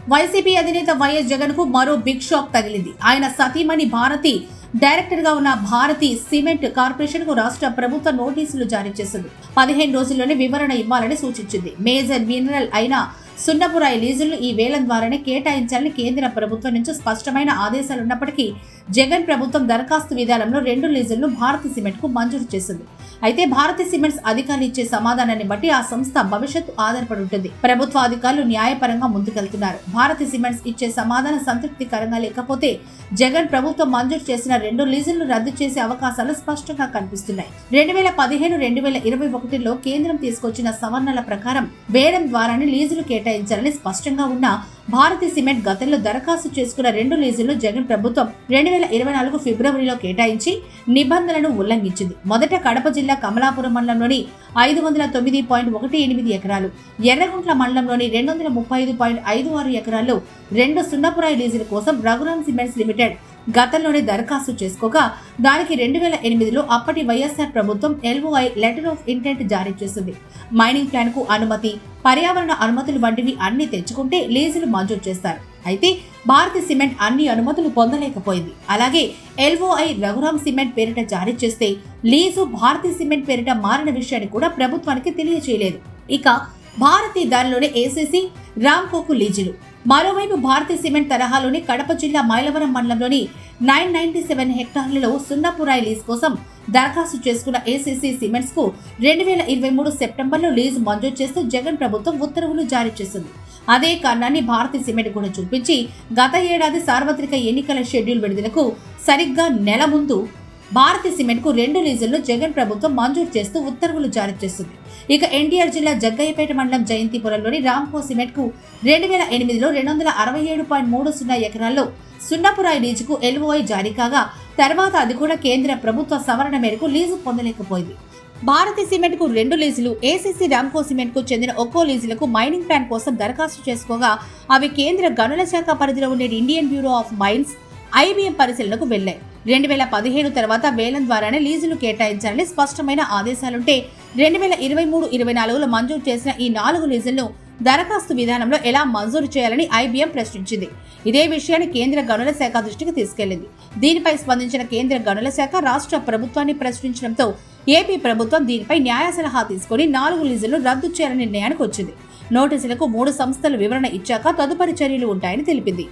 YCP అధినేత YS Jagan కు మరో బిగ్ షాక్ తగిలింది. ఆయన సతీమణి భారతి డైరెక్టర్ గా ఉన్న భారతి సిమెంట్ కార్పొరేషన్ కు రాష్ట్ర ప్రభుత్వ నోటీసులు జారీ చేసింది. 15 రోజుల్లోనే వివరణ ఇవ్వాలని సూచించింది. మేజర్ మినరల్ అయిన సున్నపురాయి లీజులను ఈ వేలం ద్వారానే కేటాయించాలని కేంద్ర ప్రభుత్వం నుంచి స్పష్టమైన ఆదేశాలున్నప్పటికీ జగన్ ప్రభుత్వం దరఖాస్తు విధానంలో 2 లీజులను భారతి సిమెంట్ కు మంజూరు చేసింది. అయితే భారతి సిమెంట్స్ అధికారులు ఇచ్చే సమాధానాన్ని బట్టి ఆ సంస్థ భవిష్యత్తు ఆధారపడి ఉంటుంది. ప్రభుత్వ అధికారులు న్యాయపరంగా ముందుకెళ్తున్నారు. భారతి సిమెంట్స్ ఇచ్చే సమాధానం సంతృప్తికరంగా లేకపోతే జగన్ ప్రభుత్వం మంజూరు చేసిన 2 లీజులను రద్దు చేసే అవకాశాలు స్పష్టంగా కనిపిస్తున్నాయి. 2015-2021లో కేంద్రం తీసుకొచ్చిన సవరణల ప్రకారం వేలం ద్వారానే లీజులు కేటాయించాలని స్పష్టంగా ఉన్న భారతి సిమెంట్ గతంలో దరఖాస్తు చేసుకున్న 2 లీజులను జగన్ ప్రభుత్వం 2024 ఫిబ్రవరిలో కేటాయించి నిబంధనలను ఉల్లంఘించింది. మొదట కడప జిల్లా కమలాపురం మండలంలోని 509.18 ఎకరాలు, ఎర్రగుంట్ల మండలంలోని 235.56 ఎకరాల్లో 2 సున్నపురాయి లీజుల కోసం రఘురామ్ సిమెంట్స్ లిమిటెడ్ గతంలోనే దరఖాస్తు చేసుకోగా దానికి 2008లో అప్పటి వైఎస్ఆర్ ప్రభుత్వం LOI లెటర్ ఆఫ్ ఇంటెంట్ జారీ చేసింది. మైనింగ్ ప్లాన్ కు అనుమతి, పర్యావరణ అనుమతులు వంటివి అన్ని తెచ్చుకుంటే లీజులు మంజూరు చేస్తారు. అయితే భారతి సిమెంట్ అన్ని అనుమతులు పొందలేకపోయింది. అలాగే LOI రఘురామ్ సిమెంట్ పేరిట జారీ చేస్తే లీజు భారతి సిమెంట్ పేరిట మారిన విషయాన్ని కూడా ప్రభుత్వానికి తెలియజేయలేదు. ఇక భారతి దానిలోనే ACC రామ్కోకు లీజులు. మరోవైపు భారతి సిమెంట్ తరహాలోని కడప జిల్లా మైలవరం మండలంలోని 997 హెక్టార్లలో సున్నపురాయి లీజ్ కోసం దరఖాస్తు చేసుకున్న ACC సిమెంట్స్ కు 2023 సెప్టెంబర్లో లీజు మంజూరు చేస్తూ జగన్ ప్రభుత్వం ఉత్తర్వులు జారీ చేసింది. అదే కారణాన్ని భారతి సిమెంట్ కూడా చూపించి గత ఏడాది సార్వత్రిక ఎన్నికల షెడ్యూల్ విడుదలకు సరిగ్గా నెల ముందు భారతి సిమెంట్ కు 2 లీజులను జగన్ ప్రభుత్వం మంజూరు చేస్తూ ఉత్తర్వులు జారీ చేసింది. ఇక ఎన్టీఆర్ జిల్లా జగ్గయ్యపేట మండలం జయంతిపురంలోని రామ్కో సిమెంట్ కు 2008లో 267.30 ఎకరాల్లో సున్నపురాయి లీజుకు LOI జారీ కాగా తర్వాత అది కూడా కేంద్ర ప్రభుత్వ సవరణ మేరకు లీజు పొందలేకపోయింది. భారతి సిమెంట్ కు 2 లీజులు, ACC రామ్కో సిమెంట్ కు చెందిన ఒక్కో లీజులకు మైనింగ్ ప్లాన్ కోసం దరఖాస్తు చేసుకోగా అవి కేంద్ర గనుల శాఖ పరిధిలో ఉండే Indian bureau of mines IBM పరిశీలనకు వెళ్లాయి. 2015 తర్వాత వేలం ద్వారానే లీజులు కేటాయించాలని స్పష్టమైన ఆదేశాలుంటే 2023-24లో మంజూరు చేసిన ఈ 4 లీజులను దరఖాస్తు విధానంలో ఎలా మంజూరు చేయాలని IBM ప్రశ్నించింది. ఇదే విషయాన్ని కేంద్ర గనుల శాఖ దృష్టికి తీసుకెళ్లింది. దీనిపై స్పందించిన కేంద్ర గనుల శాఖ రాష్ట్ర ప్రభుత్వాన్ని ప్రశ్నించడంతో ఏపీ ప్రభుత్వం దీనిపై న్యాయ సలహా తీసుకుని 4 లీజులను రద్దు చేయాలని నిర్ణయానికి వచ్చింది. నోటీసులకు 3 సంస్థలు వివరణ ఇచ్చాక తదుపరి చర్యలు ఉంటాయని తెలిపింది.